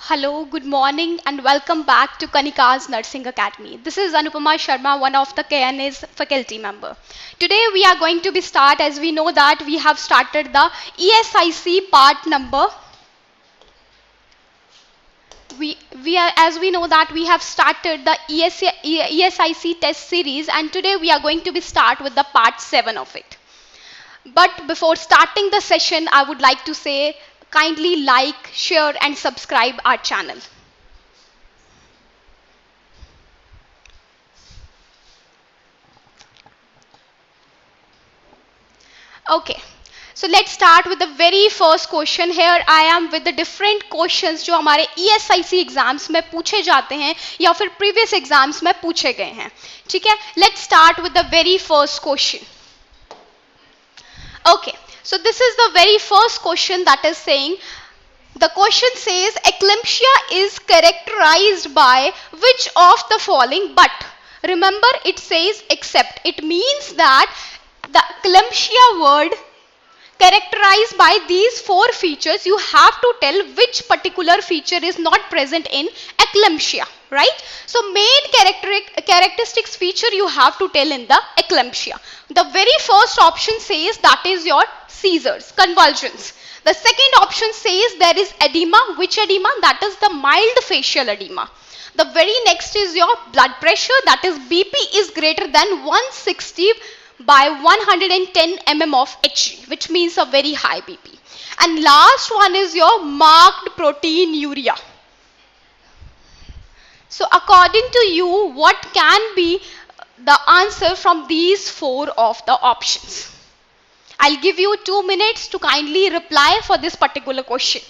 Hello, good morning, and welcome back to Kanika's Nursing Academy. This is Anupama Sharma, one of the KNA's faculty member. Today we are going to be start as we know that we have started the ESIC part number. As we know that we have started the ESIC test series, and today we are going to be start with the part 7 of it. But before starting the session, I would like to say kindly like, share and subscribe our channel. Okay. So let's start with the very first question. Here I am with the different questions जो हमारे ESIC exams में पूछे जाते हैं या फिर previous exams में पूछे गए हैं. ठीक है? Let's start with the very first question. Okay. So this is the very first question that is saying, the question says eclampsia is characterized by which of the following, but remember it says except. It means that the eclampsia word characterized by these four features, you have to tell which particular feature is not present in eclampsia, right? So main characteristics feature you have to tell in the eclampsia. The very first option says that is your seizures, convulsions. The second option says there is edema. Which edema? That is the mild facial edema. The very next is your blood pressure, that is BP is greater than 160 by 110 mm of Hg, which means a very high BP. And last one is your marked proteinuria. So according to you, what can be the answer from these four of the options? I'll give you 2 minutes to kindly reply for this particular question.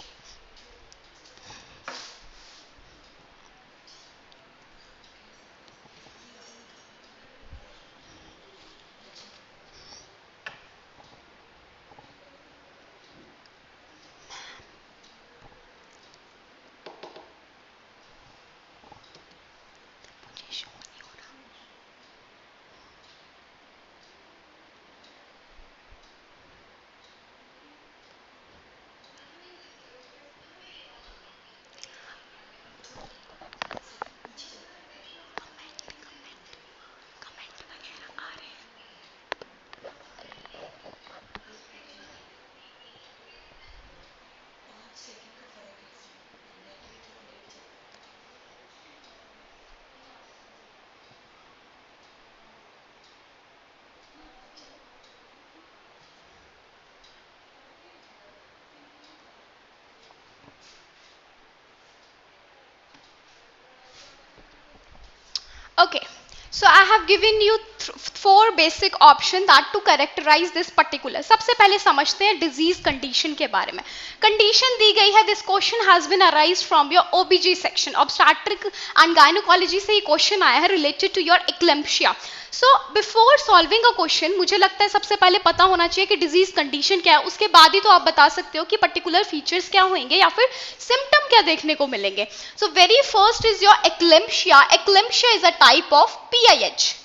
Okay, so I have given you four basic options that to characterize this particular. सबसे पहले समझते हैं disease condition के बारे में. Condition दी गई है. This question has been arised from your OBG section. Obstetric and gynecology से ये question आया है related to your eclampsia. So before solving a question, मुझे लगता है सबसे पहले पता होना चाहिए कि disease condition क्या है. उसके बाद ही तो आप बता सकते हो कि particular features क्या होंगे या फिर symptom क्या देखने को मिलेंगे. So very first is your eclampsia. Eclampsia is a type of PIH.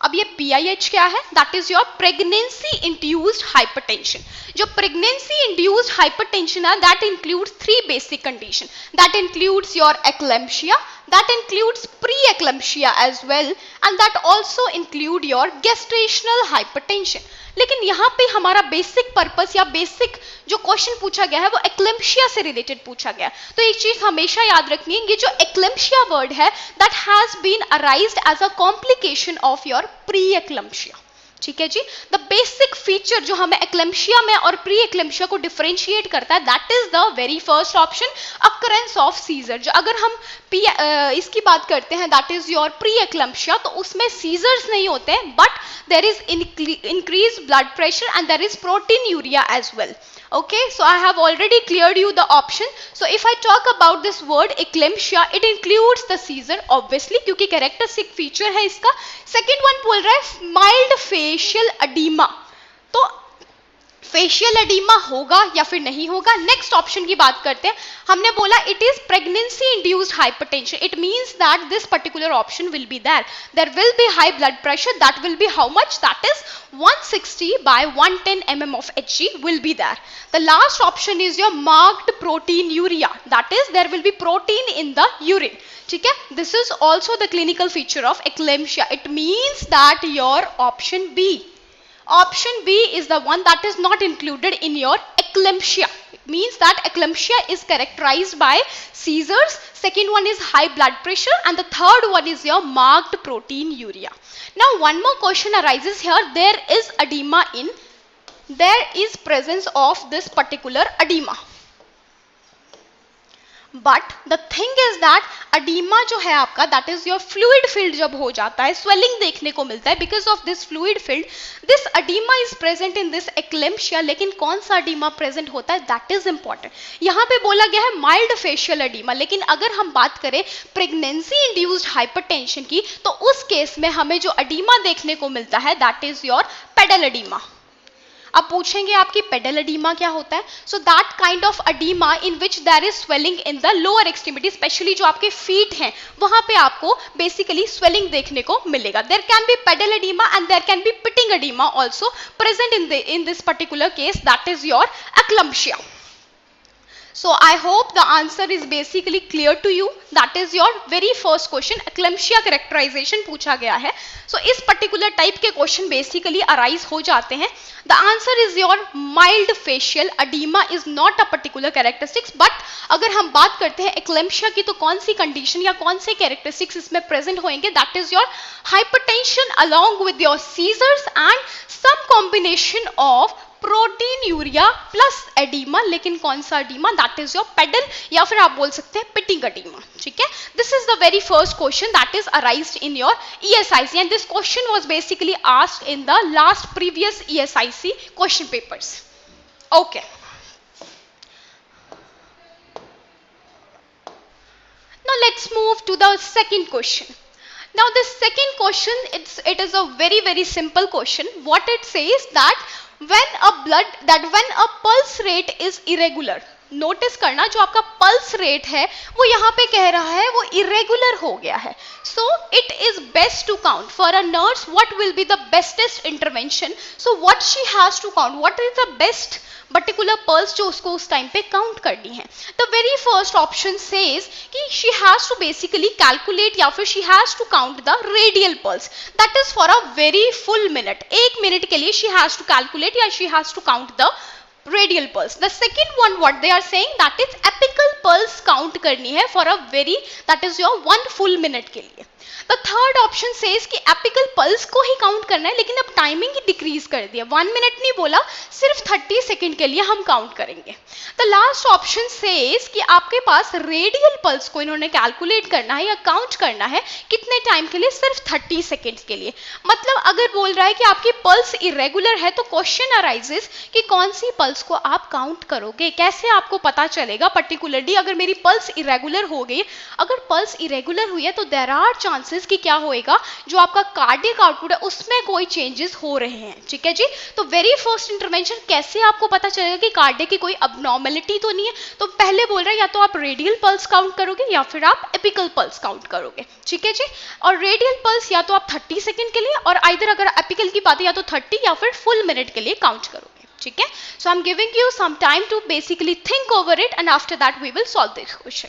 अब ये PIH क्या है? That is your pregnancy induced hypertension. जो pregnancy induced hypertension है, that includes three basic conditions. That includes your eclampsia, that includes pre-eclampsia as well, and that also include your gestational hypertension. लेकिन यहाँ पे हमारा basic purpose या basic जो question पूछा गया है वो एक्लेम्शिया से रिलेटेड पूछा गया. तो एक चीज हमेशा याद रखनी है, ये जो एक्लेम्शिया वर्ड है that has been arised as a complication of your pre eclampsia. ठीक है जी. द बेसिक फीचर जो हमें एक्लेम्शिया में और प्री एक्लेम्शिया को डिफरेंशिएट करता है that is the very first option, occurrence of seizure. जो अगर हम इसकी बात करते हैं that is your pre eclampsia, तो उसमें सीजर्स नहीं होते हैं, but there is increase blood pressure and there is proteinuria as well. Okay, so I have already cleared you the option. So if I talk about this word eclampsia, it includes the seizure obviously क्योंकि characteristic feature है इसका. Second one बोल रहा है mild facial edema. तो facial oedema होगा या फिर नहीं होगा। नेक्स्ट ऑप्शन की बात करते हैं। हमने बोला it is pregnancy induced hypertension, it means that this particular option will be there will be high blood pressure, that will be how much, that is 160 by 110 mm of Hg will be there. The last option is your marked proteinuria, that is there will be protein in the urine. ठीक है, this is also the clinical feature of eclampsia. It means that your option B is the one that is not included in your eclampsia. It means that eclampsia is characterized by seizures, second one is high blood pressure, and the third one is your marked proteinuria. Now one more question arises here. There is presence of this particular edema, but the thing is that oedema जो है आपका, that is your fluid filled जब हो जाता है, swelling देखने को मिलता है because of this fluid filled, this oedema is present in this eclampsia. लेकिन कौन सा अडीमा प्रेजेंट होता है, दैट इज इंपॉर्टेंट. यहाँ पे बोला गया है माइल्ड फेशियल अडीमा, लेकिन अगर हम बात करें प्रेगनेंसी इंड्यूस्ड हाइपरटेंशन की, तो उस केस में हमें जो अडीमा देखने को मिलता है that is your pedal oedema. अब पूछेंगे आपकी पेडल एडीमा क्या होता है. So that kind of oedema in which there is swelling in the lower extremity, specially जो आपके फीट हैं वहां पे आपको बेसिकली स्वेलिंग देखने को मिलेगा. There can be pedal edema and there can be pitting edema also present in this particular case, that is your eclampsia. So I hope the answer is basically clear to you. That is your very first question. Eclampsia characterization पूछा गया है. So इस particular type के question basically arise हो जाते हैं. The answer is your mild facial edema is not a particular characteristics. But अगर हम बात करते हैं eclampsia की, तो कौन सी condition या कौन से characteristics इसमें present होंगे, that is your hypertension along with your seizures and some combination of proteinuria plus oedema. लेकिन कौन सा oedema, that is your pedal या फिर आप बोल सकते हैं पिटिंग एडीमा. ठीक है, this is the very first question that is arised in your ESIC and this question was basically asked in the last previous ESIC question papers. Okay, now let's move to the second question. Now this second question, it is a very simple question. What it says that when a pulse rate is irregular, notice करना जो आपका pulse rate है वो यहाँ पे कह रहा है वो इरेगुलर हो गया है. So it is best to count for a nurse what will be the bestest intervention. So what she has to count, what is the best particular pulse जो उसको उस टाइम पे काउंट करनी है. The very first option says कि she has to basically calculate या फिर she has to count the radial pulse, that is for a very full minute. एक मिनट के लिए शी हैज टू कैलकुलेट या she has to count the radial pulse. The second one what they are saying that is apical pulse count करनी है for a very, that is your 1 full minute के लिए. The third option says कि apical pulse को ही count करना है, लेकिन अब टाइमिंग ही डिक्रीज कर दिया, 1 मिनट नहीं बोला, सिर्फ 30 सेकेंड के लिए हम काउंट करेंगे. The last option says कि आपके पास रेडियल पल्स को इन्होंने कैलकुलेट करना है या काउंट करना है कितने टाइम के लिए, सिर्फ 30 सेकेंड के लिए. मतलब अगर बोल रहा है कि आपकी पल्स इरेगुलर है तो क्वेश्चन अराइजेस कि कौन सी पल्स को आप काउंट करोगे, कैसे आपको पता चलेगा पर्टिकुलरली अगर मेरी पल्स इरेगुलर हो गई. अगर पल्स इरेगुलर हुई है तो देयर आर चांसेस कि क्या होएगा, जो आपका कार्डियक आउटपुट है उसमें कोई चेंजेस हो रहे हैं. ठीक है जी, तो वेरी फर्स्ट इंटरवेंशन कैसे आपको पता चलेगा कि कार्डियक की कोई अबनॉर्मलिटी तो नहीं है. तो पहले बोल रहा है या तो आप रेडियल पल्स काउंट करोगे या फिर आप एपिकल पल्स काउंट करोगे. ठीक है जी, और रेडियल पल्स या तो आप 30 सेकेंड के लिए और आइदर अगर एपिकल की बात है या तो 30 या फिर फुल मिनट के लिए काउंट करोगे. ठीक है, so I am giving you some time to basically think over it and after that we will solve this question.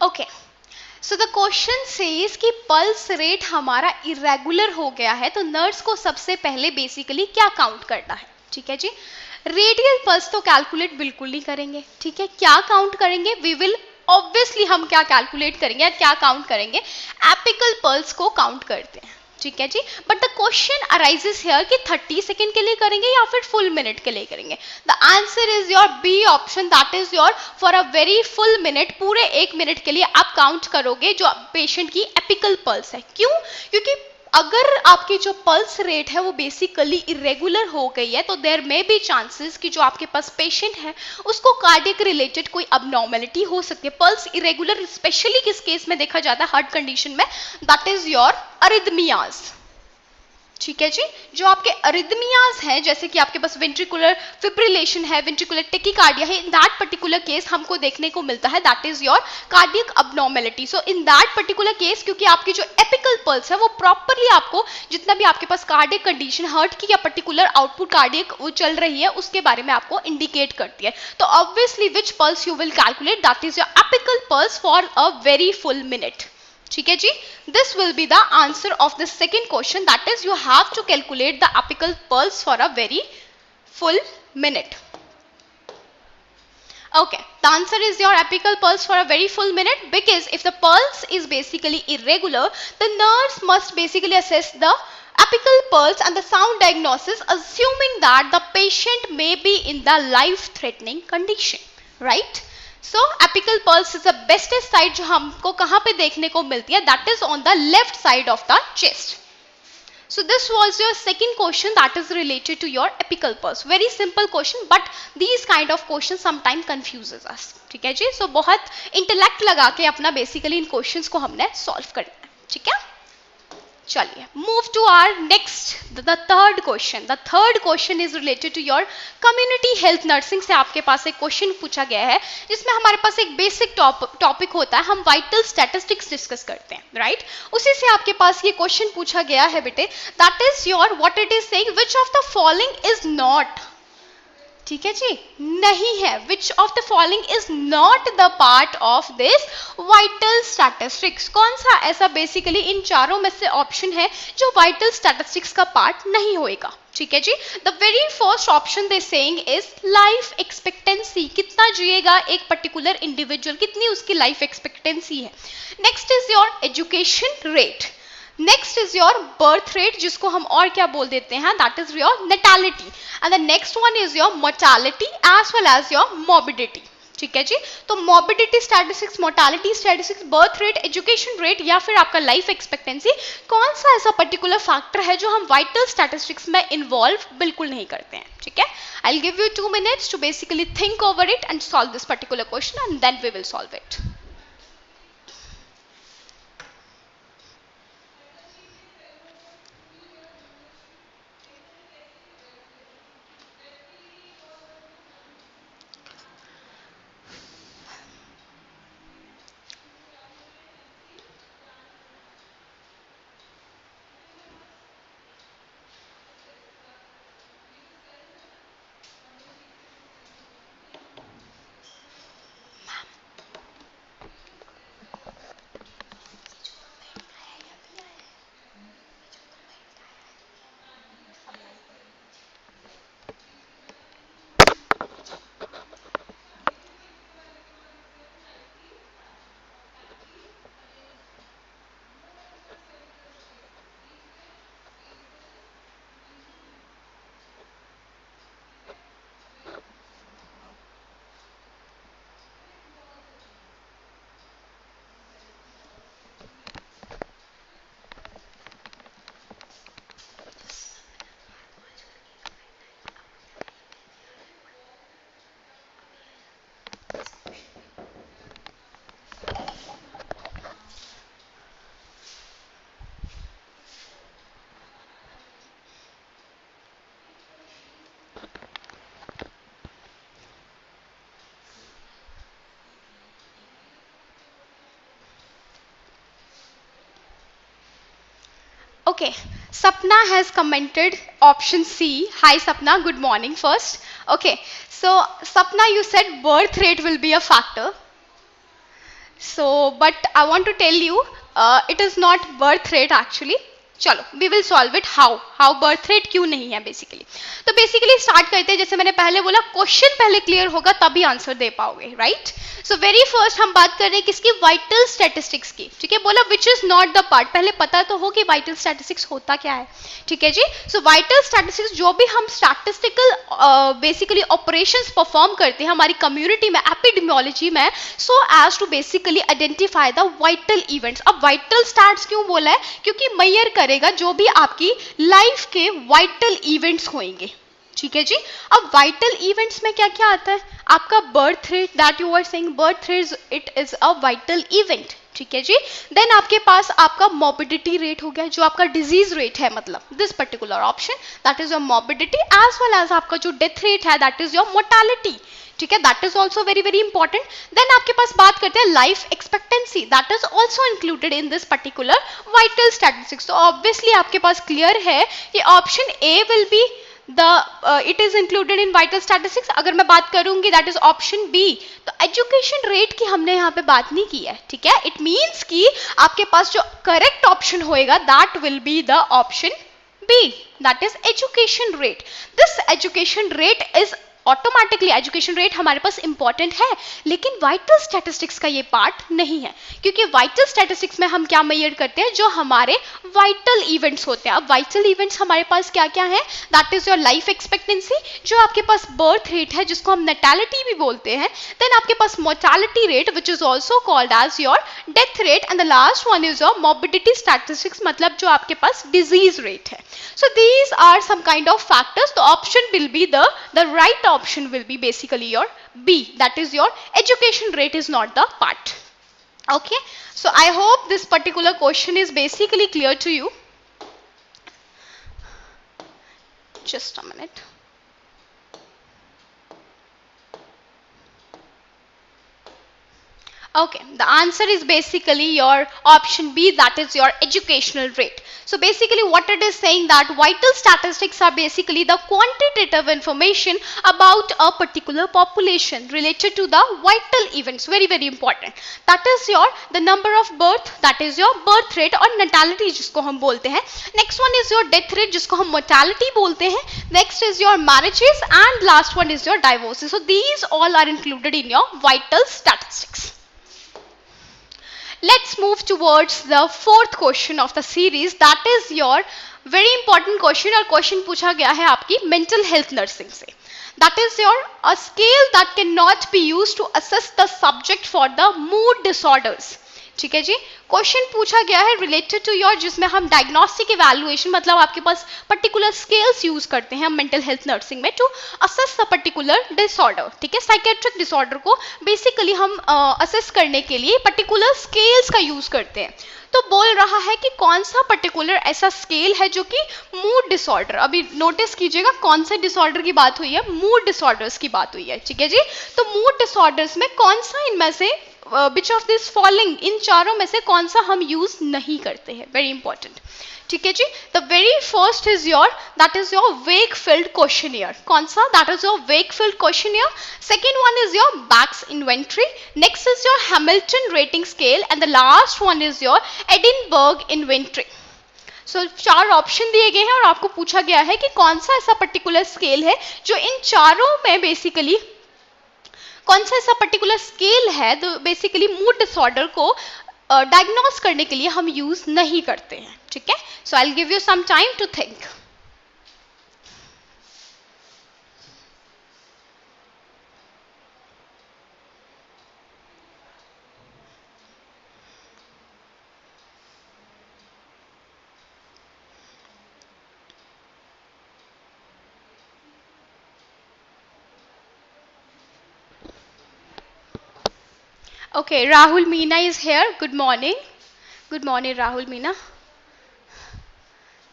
Okay, so the question says कि पल्स रेट हमारा इरेगुलर हो गया है, तो नर्स को सबसे पहले बेसिकली क्या काउंट करना है? ठीक है जी, रेडियल पल्स तो कैलकुलेट बिल्कुल नहीं करेंगे, ठीक है। क्या काउंट करेंगे? वी विल ऑब्वियसली हम क्या कैलकुलेट करेंगे, क्या काउंट करेंगे? एपिकल पल्स को काउंट करते हैं, ठीक है जी। But the question arises here कि 30 सेकेंड के लिए करेंगे या फिर फुल मिनट के लिए करेंगे। The answer is your B option, that is your for a very full minute, पूरे 1 मिनट के लिए आप काउंट करोगे जो पेशेंट की एपिकल पल्स है। क्यों? क्योंकि अगर आपकी जो पल्स रेट है वो बेसिकली इरेगुलर हो गई है, तो देयर मे बी चांसेस कि जो आपके पास पेशेंट है उसको कार्डियक रिलेटेड कोई अबनॉर्मलिटी हो सकती है। पल्स इरेगुलर स्पेशली किस केस में देखा जाता है? हार्ट कंडीशन में, दैट इज योर अरिथमियाज, ठीक है जी। जो आपके अरिथमियाज हैं, जैसे कि आपके पास वेंट्रिकुलर फिब्रिलेशन है, वेंट्रिकुलर टेकिकार्डिया है, इन दैट पर्टिकुलर केस हमको देखने को मिलता है that is your cardiac abnormality. So in that particular case, क्योंकि आपकी जो एपिकल पल्स है वो प्रॉपरली आपको जितना भी आपके पास कार्डियक कंडीशन हार्ट की या पर्टिकुलर आउटपुट कार्डियक वो चल रही है उसके बारे में आपको इंडिकेट करती है। तो obviously which pulse you will calculate, that is your apical pulse for a very full minute, ठीक है जी। This will be the answer of the second question, that is you have to calculate the apical pulse for a very full minute. Okay, the answer is your apical pulse for a very full minute, because if the pulse is basically irregular, the nurse must basically assess the apical pulse and the sound diagnosis, assuming that the patient may be in the life-threatening condition, right? So, apical pulse is the bestest side जो हमको कहाँ पे देखने को मिलती है, that is on the left side of the chest. So this was your second question that is related to your apical pulse. Very simple question, but these kind of questions sometimes confuses us. ठीक है जी, so बहुत intellect लगा के अपना basically इन questions को हमने solve करना है, ठीक है। चलिए, move to our next, the third question. The third question is related to your community health nursing से आपके पास एक क्वेश्चन पूछा गया है, जिसमें हमारे पास एक बेसिक टॉपिक होता है, हम वाइटल स्टैटिस्टिक्स डिस्कस करते हैं, राइट। उसी से आपके पास ये क्वेश्चन पूछा गया है बेटे, that is your what it is saying, which of the following is not, ठीक है जी, नहीं है, which of the following is not the part of this vital statistics. कौन सा ऐसा बेसिकली इन चारों में से ऑप्शन है जो वाइटल स्टैटिस्टिक्स का पार्ट नहीं होएगा, ठीक है जी। The very first option they saying is life expectancy, कितना जिएगा एक पर्टिकुलर इंडिविजुअल, कितनी उसकी लाइफ एक्सपेक्टेंसी है। Next is your education rate, next is your birth rate, जिसको हम और क्या बोल देते हैं, that is your natality, and the next one is your mortality as well as your morbidity, ठीक है जी। तो morbidity statistics, mortality statistics, birth rate, education rate या फिर आपका लाइफ एक्सपेक्टेंसी, कौन सा ऐसा पर्टिकुलर फैक्टर है जो हम वाइटल स्टैटिस्टिक्स में इन्वॉल्व बिल्कुल नहीं करते हैं, ठीक है। I will give you 2 minutes to basically think over it and solve this particular question and then we will solve it. Okay, Sapna has commented option C. Hi Sapna, good morning first. Okay, so Sapna, you said birth rate will be a factor. So but I want to tell you it is not birth rate actually. चलो we will solve it how birth rate क्यों नहीं है basically. तो basically start करते हैं. जैसे मैंने पहले बोला क्वेश्चन पहले क्लियर होगा तभी आंसर दे पाओगे, राइट. सो वेरी फर्स्ट हम बात कर रहे हैं किसकी, वाइटल स्टैटिस्टिक्स की. ठीक है, बोला which is not the part. पहले पता तो हो कि वाइटल स्टैटिस्टिक्स होता क्या है. ठीक है जी. सो वाइटल स्टैटिस्टिक्स जो भी हम स्टैटिस्टिकल बेसिकली ऑपरेशंस परफॉर्म करते हैं हमारी कम्युनिटी में एपिडेमियोलॉजी में, so as to basically identify the vital events. अब वाइटल स्टैट्स क्यों बोला है, क्योंकि मेजर करेगा जो भी आपकी लाइफ के वाइटल इवेंट्स होंगे. ठीक है जी. अब वाइटल इवेंट्स में क्या क्या आता है, आपका birth rate, that you are saying birth rate it is a vital event. ठीक है जी. देन आपके पास आपका मॉर्बिडिटी रेट हो गया, जो आपका डिजीज रेट है, मतलब this particular option that is your morbidity, as well as आपका जो डेथ रेट है दैट इज योर मोर्टालिटी. ठीक है, that is also very very important. Then आपके पास बात करते हैं life expectancy, that is also included in this particular vital statistics. तो ऑब्वियसली आपके पास क्लियर है कि option A will be it is included in vital statistics. अगर मैं बात करूंगी दैट इज ऑप्शन बी. तो एजुकेशन रेट की हमने यहाँ पे बात नहीं की है. ठीक है, इट मीन्स कि आपके पास जो करेक्ट ऑप्शन होएगा that will be the option B, that is education rate. This education rate is automatically, education rate हमारे पास इंपॉर्टेंट है, लेकिन वाइटल स्टैटिस्टिक्स का ये पार्ट नहीं है, क्योंकि वाइटल स्टैटिस्टिक्स में हम क्या मेजर करते हैं, जो हमारे वाइटल इवेंट्स होते हैं. अब वाइटल इवेंट्स हमारे पास क्या क्या है, that is your life expectancy, जो आपके पास बर्थ रेट है जिसको हम नेटैलिटी भी बोलते हैं. देन आपके पास mortality rate which is also called as your death rate, and the last one is your morbidity statistics, मतलब जो आपके पास डिजीज रेट है. So these are some kind of factors. तो option will be the right option will be basically your B, that is your education rate is not the part. Okay, so I hope this particular question is basically clear to you. Just a minute. Okay, the answer is basically your option B, that is your educational rate. So basically what it is saying that vital statistics are basically the quantitative information about a particular population related to the vital events. Very very important. That is your the number of birth, that is your birth rate और natality जिसको हम बोलते हैं. Next one is your death rate जिसको हम mortality बोलते हैं. Next is your marriages and last one is your divorces. So these all are included in your vital statistics. Let's move towards the fourth question of the series, that is your very important question. और question पूछा गया है आपकी mental health nursing से. That is your a scale that cannot be used to assess the subject for the mood disorders. ठीक है जी. Question पूछा गया है रिलेटेड टू योर, जिसमें हम डायग्नोस्टिक इवैल्यूएशन, मतलब आपके पास पर्टिकुलर स्केल्स यूज करते हैं मेंटल हेल्थ नर्सिंग में to assess the particular disorder. ठीक है, साइकेट्रिक डिसऑर्डर को बेसिकली हम असेस करने के लिए पर्टिकुलर स्केल्स का यूज करते हैं. तो बोल रहा है कि कौन सा पर्टिकुलर ऐसा स्केल है जो कि मूड डिसऑर्डर, अभी नोटिस कीजिएगा कौन से डिसऑर्डर की बात हुई है, मूड डिसऑर्डर्स की बात हुई है. ठीक है जी. तो मूड डिसऑर्डर्स में कौन सा इनमें से which of this following, इन चारों में से कौन सा हम यूज नहीं करते हैं, वेरी इंपॉर्टेंट. ठीक है जी. The very first is your that is your Wakefield questionnaire. कौन सा, that is your Wakefield questionnaire. Second one is your Beck's inventory. Next is your Hamilton rating scale and the last one is your Edinburgh inventory. So चार option दिए गए हैं और आपको पूछा गया है कि कौन सा ऐसा पर्टिकुलर स्केल है जो इन चारों में बेसिकली, कौन सा ऐसा पर्टिकुलर स्केल है तो बेसिकली मूड डिसऑर्डर को डायग्नोस करने के लिए हम यूज नहीं करते हैं. ठीक है. So I will give you some time to think. Okay, Rahul Meena is here. Good morning. Good morning, Rahul Meena.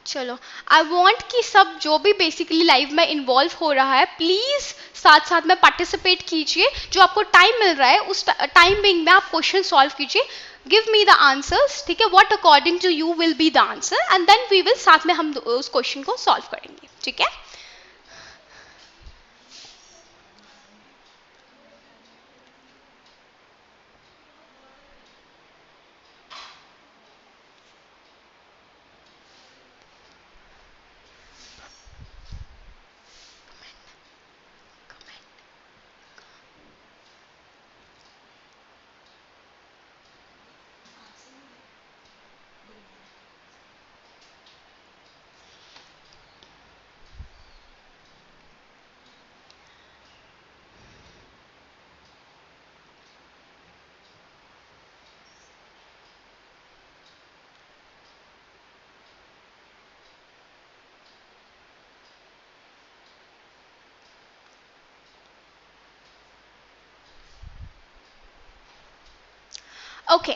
चलो, आई वॉन्ट कि सब जो भी बेसिकली लाइव में इन्वॉल्व हो रहा है प्लीज साथ साथ में पार्टिसिपेट कीजिए. जो आपको टाइम मिल रहा है उस टाइम बिंग में आप क्वेश्चन सॉल्व कीजिए. Give me the answers. ठीक है, what according to you will be the answer and then we will साथ में हम उस क्वेश्चन को सॉल्व करेंगे. ठीक है. ओके,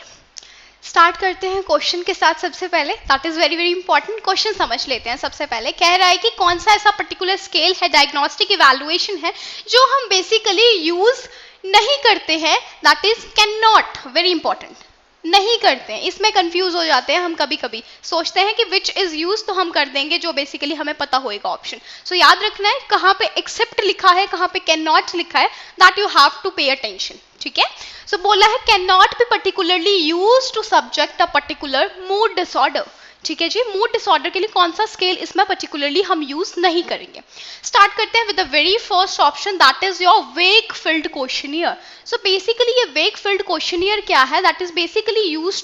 स्टार्ट करते हैं क्वेश्चन के साथ। सबसे पहले that is very very important question समझ लेते हैं। सबसे पहले कह रहा है कि कौन सा ऐसा पर्टिकुलर स्केल है, डायग्नोस्टिक इवैल्यूएशन है, जो हम बेसिकली यूज नहीं करते हैं, that is can not, very important, नहीं करते हैं। इसमें कंफ्यूज हो जाते हैं हम, कभी कभी सोचते हैं कि विच इज यूज, तो हम कर देंगे जो बेसिकली हमें पता होएगा ऑप्शन। सो याद रखना है कहाँ पे एक्सेप्ट लिखा है, कहाँ पे कैन नॉट लिखा है, that you have to pay attention, ठीक है। सो बोला है can not be particularly use to subject a particular mood disorder, ठीक है जी। मूड डिसऑर्डर के लिए कौन सा स्केल इसमें पर्टिकुलरली हम यूज नहीं करेंगे। स्टार्ट करते हैं with the very first option, that is your Wakefield questionnaire. So basically ये वेक फिल्ड क्वेश्चनियर क्या है, that is basically use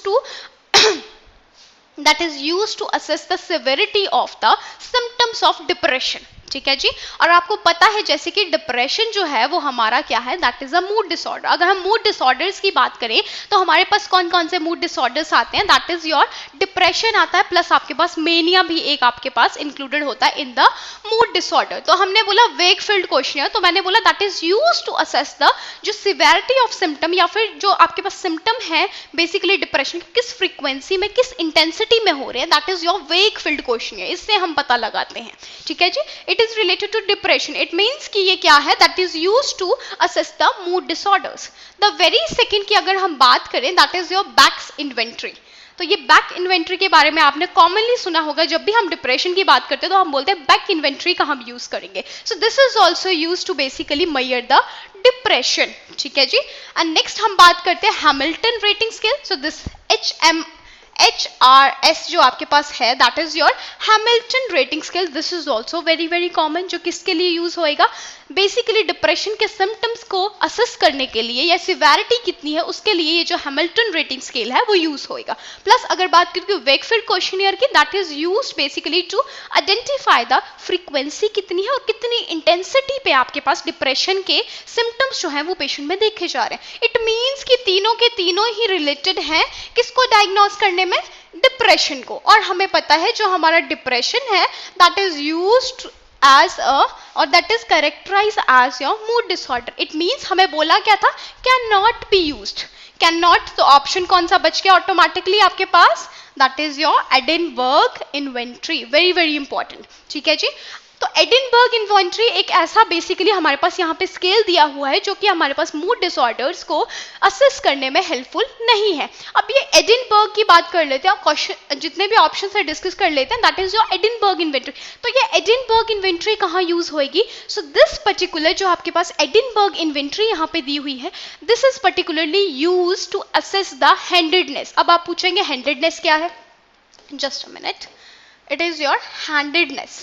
to assess the severity of the symptoms of depression, ठीक है जी। और आपको पता है जैसे कि डिप्रेशन जो है वो हमारा क्या है, that is a mood disorder. अगर हम मूड डिसऑर्डर्स की बात करें तो हमारे पास कौन कौन से मूड डिसऑर्डर्स आते हैं, दैट इज योर डिप्रेशन आता है, प्लस आपके पास मेनिया भी एक आपके पास इंक्लूडेड होता है इन द मूड डिसऑर्डर। तो हमने बोला वेक फील्ड क्वेश्चन, तो मैंने बोला that is use to assess the जो सिवेरिटी ऑफ सिम्टम, या फिर जो आपके पास सिम्टम है बेसिकली डिप्रेशन के, किस फ्रीक्वेंसी में, किस इंटेंसिटी में हो रहे हैं, that is your Wakefield question. इससे हम पता लगाते हैं, ठीक है जी। It is related to depression. It means कि ये क्या है, that is used to assess the mood disorders. The very second की अगर हम बात करें, that is your back inventory. तो ये बैक इन्वेंट्री के बारे में आपने कॉमनली सुना होगा, जब भी हम डिप्रेशन की बात करते हैं तो हम बोलते हैं बैक इन्वेंट्री का हम यूज करेंगे। So this is also use to basically measure the depression, ठीक है जी। एंड नेक्स्ट हम बात करते हैं Hamilton rating scale. So this HRS जो आपके पास है, that is your Hamilton rating scale. This is also very very common, जो किसके लिए यूज होएगा, बेसिकली डिप्रेशन के सिम्टम्स को असेस करने के लिए, या सिवेरिटी कितनी है उसके लिए ये जो हैमिल्टन रेटिंग स्केल है वो यूज होएगा। प्लस अगर बात करें वेकफील्ड क्वेश्चनियर की, that is used basically to identify the frequency कितनी है और कितनी इंटेंसिटी पे आपके पास डिप्रेशन के सिम्टम्स जो है वो पेशेंट में देखे जा रहे हैं। इट मीन्स कि तीनों के तीनों ही रिलेटेड हैं किसको डायग्नोस करने में, डिप्रेशन को। और हमें पता है जो हमारा डिप्रेशन है that is used as a or that is characterized as your mood disorder. It means हमें बोला क्या था, cannot be used, cannot, तो ऑप्शन कौन सा बच गया ऑटोमेटिकली आपके पास, that is your Edinburgh inventory. Very very important, ठीक है जी। तो एडिनबर्ग इन्वेंट्री एक ऐसा बेसिकली हमारे पास यहाँ पे स्केल दिया हुआ है जो कि हमारे पास मूड डिसऑर्डर्स को असेस करने में हेल्पफुल नहीं है। अब ये एडिनबर्ग की बात कर लेते हैं, क्वेश्चन जितने भी ऑप्शन है डिस्कस कर लेते हैं, that is your Edinburgh inventory. तो ये एडिनबर्ग इन्वेंट्री कहाँ यूज होएगी, सो दिस पर्टिकुलर जो आपके पास एडिनबर्ग इन्वेंट्री यहाँ पे दी हुई है, this is particularly use to assess the handedness. अब आप पूछेंगे हैंडेडनेस क्या है, just a minute, it is your handedness.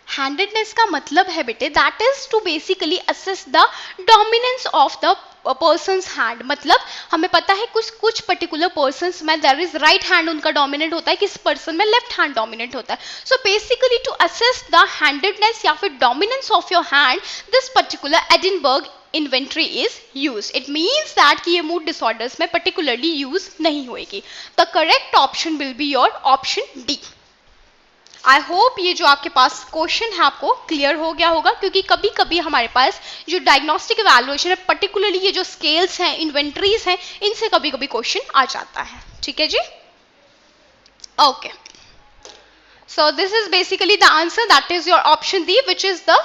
Handedness का मतलब है बेटे, that is to basically assess the dominance of the person's hand. मतलब हमें पता है कुछ पर्टिकुलर पर्सन्स में देयर इज राइट हैंड उनका डोमिनेंट होता है, किस पर्सन में लेफ्ट हैंड डोमिनेंट होता है। So basically to assess the handedness या फिर dominance of your hand, this particular Edinburgh inventory is use. It means that कि ये मूड डिसऑर्डर्स में पर्टिकुलरली यूज नहीं होएगी। The correct option will be your option D. I hope ये जो आपके पास क्वेश्चन है आपको क्लियर हो गया होगा, क्योंकि कभी कभी हमारे पास जो डायग्नोस्टिक इवैल्यूएशन है, पर्टिकुलरली ये जो स्केल्स हैं, इन्वेंट्रीज हैं, इनसे कभी कभी क्वेश्चन आ जाता है, ठीक है जी। Okay, so this is basically the answer, that is your option D, which is the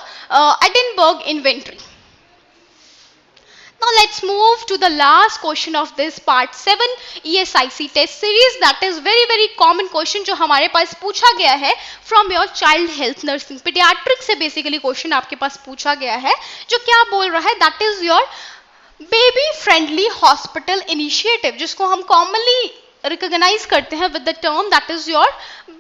Edinburgh inventory. Now let's move to the last question of this part 7 ESIC test series, that is very very common question जो हमारे पास पूछा गया है from your child health nursing pediatric से basically question आपके पास पूछा गया है, जो क्या बोल रहा है, that is your baby friendly hospital initiative, जिसको हम commonly recognize करते हैं with the term that is your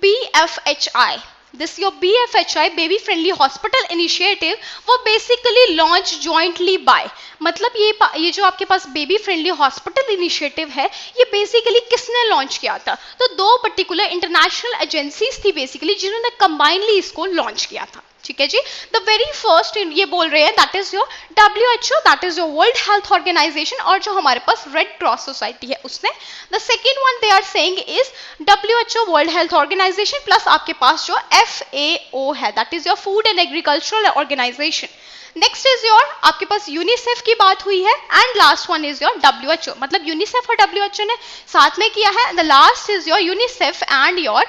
BFHI. This your BFHI Baby Friendly Hospital Initiative वो basically launch jointly by, मतलब ये जो आपके पास बेबी फ्रेंडली हॉस्पिटल इनिशिएटिव है, ये बेसिकली किसने लॉन्च किया था, तो दो पर्टिकुलर इंटरनेशनल एजेंसीज थी बेसिकली जिन्होंने कंबाइनली इसको लॉन्च किया था, ठीक है जी। द वेरी फर्स्ट ये बोल रहे हैं that is your WHO, that is your World health Organisation, और जो हमारे पास रेड क्रॉस सोसाइटी है उसने। The second one they are saying is WHO World health Organisation plus आपके पास जो FAO है that is your Food and Agricultural Organisation. Next is your आपके पास यूनिसेफ की बात हुई है, and last one is your WHO, मतलब यूनिसेफ और WHO ने साथ में किया है। The last is your UNICEF and your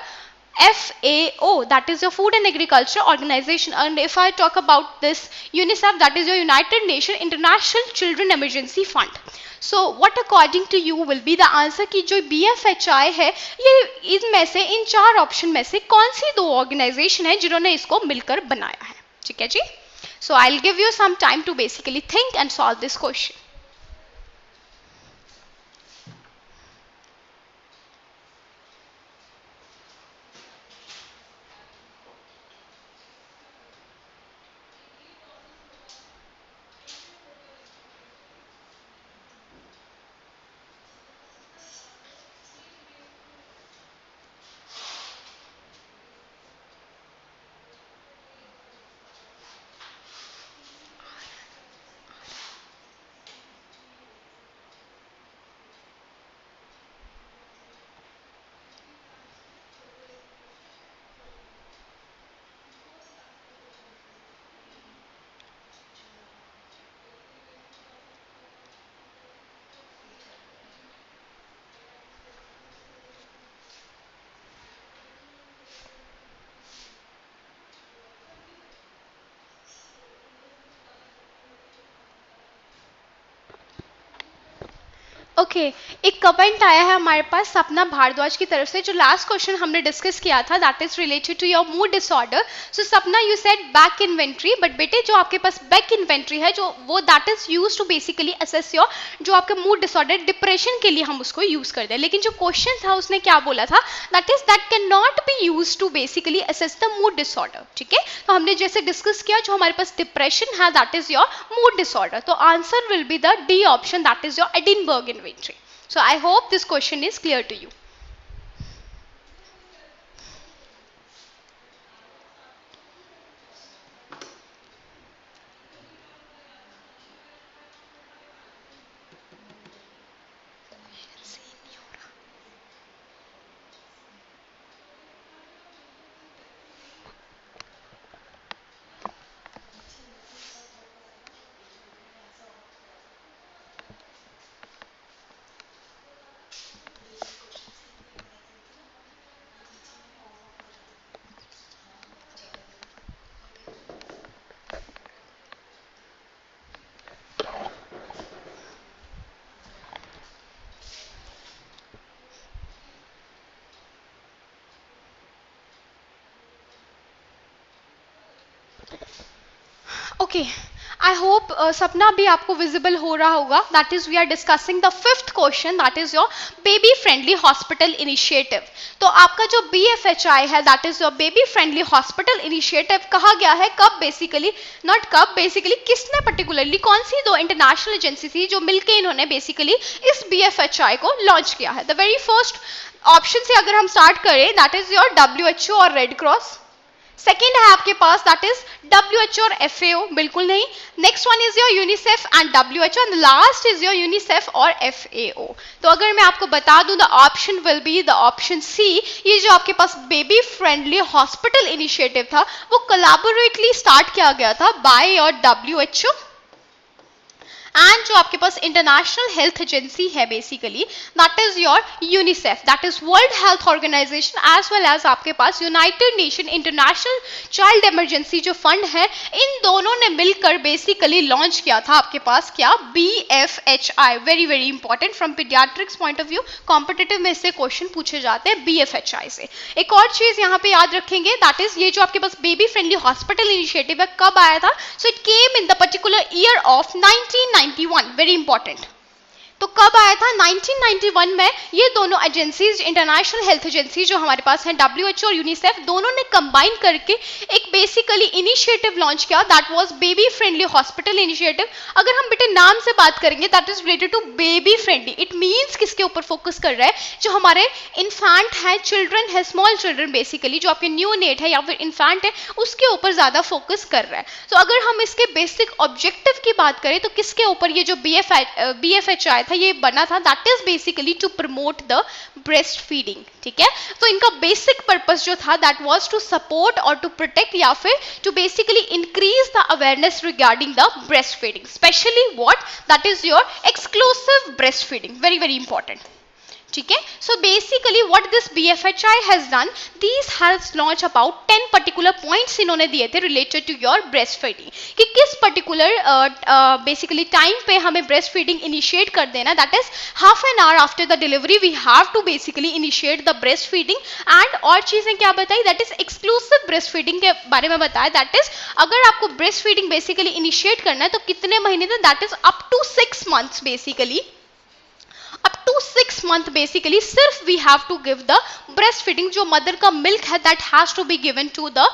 FAO, that is your Food and Agriculture Organization. And if I talk about this UNICEF, that is your United Nations International Children Emergency Fund. So what according to you will be the answer कि जो BFHI है ये इनमें से, इन चार option में से कौन सी दो ऑर्गेनाइजेशन है जिन्होंने इसको मिलकर बनाया है? ठीक है जी। So I'll give you some time to basically think and solve this question. Okay एक कमेंट आया है हमारे पास सपना भारद्वाज की तरफ से, जो लास्ट क्वेश्चन हमने डिस्कस किया था that is related to your mood disorder. So Sapna you said Beck inventory, but बेटे जो आपके पास बैक इन्वेंट्री है जो वो that is use to basically assess your जो आपका मूड डिसऑर्डर, डिप्रेशन के लिए हम उसको यूज करते हैं। लेकिन जो क्वेश्चन था उसने क्या बोला था, that is that can not be use to basically assess the mood disorder. ठीक है, तो हमने जैसे डिस्कस किया जो हमारे पास डिप्रेशन है that is your mood disorder, तो answer will be the D option that is your Edinburgh inventory. So I hope this question is clear to you. Okay I hope Sapna भी आपको विजिबल हो रहा होगा। That is we are discussing the fifth question that is your baby friendly hospital initiative. तो आपका जो BFHI है that is your baby friendly hospital initiative कहा गया है कब, बेसिकली नॉट कब, बेसिकली किसने पर्टिकुलरली, कौन सी दो इंटरनेशनल एजेंसी थी जो मिलकर इन्होंने बेसिकली इस BFHI को लॉन्च किया है। द वेरी फर्स्ट ऑप्शन से अगर हम स्टार्ट करें दैट इज योर WHO और रेड क्रॉस। सेकेंड है आपके पास दैट इज WHO और FAO, बिल्कुल नहीं। Next one is your UNICEF and WHO and last is your UNICEF और FAO। तो अगर मैं आपको बता दूं the option will be the option C. ये जो आपके पास बेबी फ्रेंडली हॉस्पिटल इनिशिएटिव था वो कोलैबोरेटली स्टार्ट किया गया था बाय योर WHO एंड जो आपके पास इंटरनेशनल हेल्थ एजेंसी है basically that is your UNICEF, that is world health organization, as well as आपके पास united nation international child emergency जो फंड है, इन दोनों ने मिलकर बेसिकली लॉन्च किया था आपके पास क्या, BFHI। Very very important from paediatrics point of view, competitive में इससे क्वेश्चन पूछे जाते हैं BFHI से। एक और चीज यहाँ पे याद रखेंगे दैट इज ये जो आपके पास बेबी फ्रेंडली हॉस्पिटल इनिशिएटिव है कब आया था, so it came in the particular year of 1991, very important। तो कब आया था? 1991 में ये दोनों एजेंसीज, इंटरनेशनल हेल्थ एजेंसी जो हमारे पास हैं, WHO और यूनिसेफ, दोनों ने कंबाइन करके एक बेसिकली इनिशिएटिव लॉन्च किया, that was baby friendly hospital initiative. अगर हम बेटे नाम से बात करेंगे, that is related to baby friendly, it means किसके ऊपर फोकस कर रहा है? जो हमारे इन्फेंट है, चिल्ड्रन है, स्मॉल चिल्ड्रन, बेसिकली जो आपके न्यू नेट है या फिर इन्फेंट है, उसके ऊपर ज्यादा फोकस कर रहा है। तो अगर हम इसके बेसिक ऑब्जेक्टिव की बात करें तो किसके ऊपर ये जो BFH आया था, ये बना था, that is basically to promote the breast feeding. ठीक है, तो इनका बेसिक पर्पस जो था, दैट वाज टू सपोर्ट और टू प्रोटेक्ट या फिर to basically increase the awareness regarding the breast feeding, specially what, that is your exclusive breast feeding, very very important. ठीक है, so basically what this BFHI has done, this has launch about 10 particular points इन्होंने दिए थे related to your breast feeding, कि किस particular basically time पे हमें breast feeding initiate कर देना, that is half an hour after the delivery we have to basically initiate the breast feeding. And और चीजें क्या बताई, that is exclusive breast feeding के बारे में बताया, दैट इज अगर आपको ब्रेस्ट फीडिंग बेसिकली इनिशिएट करना है तो कितने महीने तक, that is up to 6 months, basically up to 6 month basically सिर्फ we have to give the breastfeeding, जो मदर का मिल्क है that has to be given to the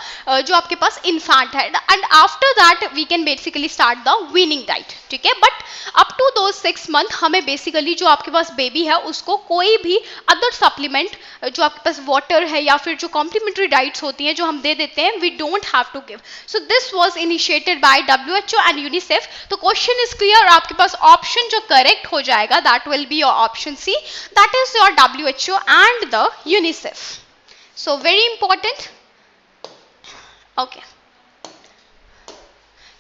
जो आपके पास infant है, and after that we can basically start the weaning diet। ठीक है, but up to those 6 month हमें basically जो आपके पास बेबी है उसको कोई भी अदर सप्लीमेंट जो आपके पास वाटर है या फिर जो कॉम्प्लीमेंट्री डाइट्स होती हैं जो हम दे देते हैं, we don't have to give। so this was initiated by WHO and UNICEF। तो क्वेश्चन इज क्लियर, आपके पास ऑप्शन जो करेक्ट हो जाएगा that will be your option C, that is your WHO and the UNICEF। so very important, okay,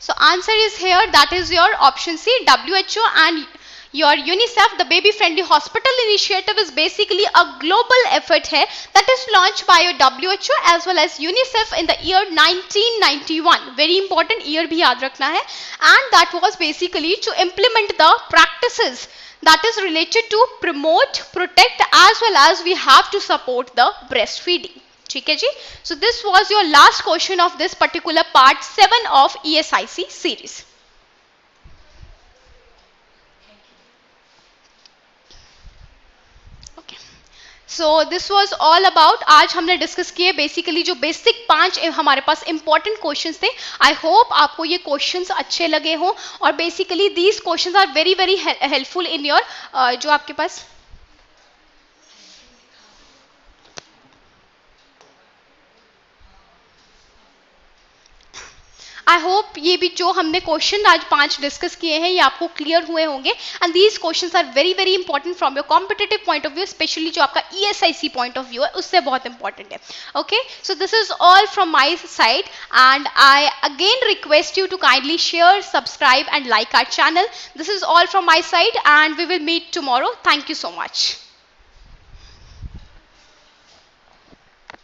so answer is here, that is your option C, WHO and your UNICEF। the baby friendly hospital initiative is basically a global effort है that is launched by your WHO as well as UNICEF in the year 1991, very important year भी याद रखना है, and that was basically to implement the practices that is related to promote, protect as well as we have to support the breastfeeding। ठीक है जी, so this was your last question of this particular part 7 of ESIC series। So this was all about, आज हमने discuss किए basically जो basic 5 हमारे पास important questions थे। I hope आपको ये क्वेश्चंस अच्छे लगे हों, और basically these questions are very very helpful in your जो आपके पास आई होप ये भी जो हमने क्वेश्चन आज 5 डिस्कस किए हैं ये आपको क्लियर हुए होंगे, and these questions are very very important from your competitive point of view, specially जो आपका ESIC पॉइंट ऑफ व्यू है उससे बहुत इंपॉर्टेंट है। Okay, so this is all from my side, and I again request you to kindly share, subscribe and like our channel. This is all from my side, and we will meet tomorrow. Thank you so much.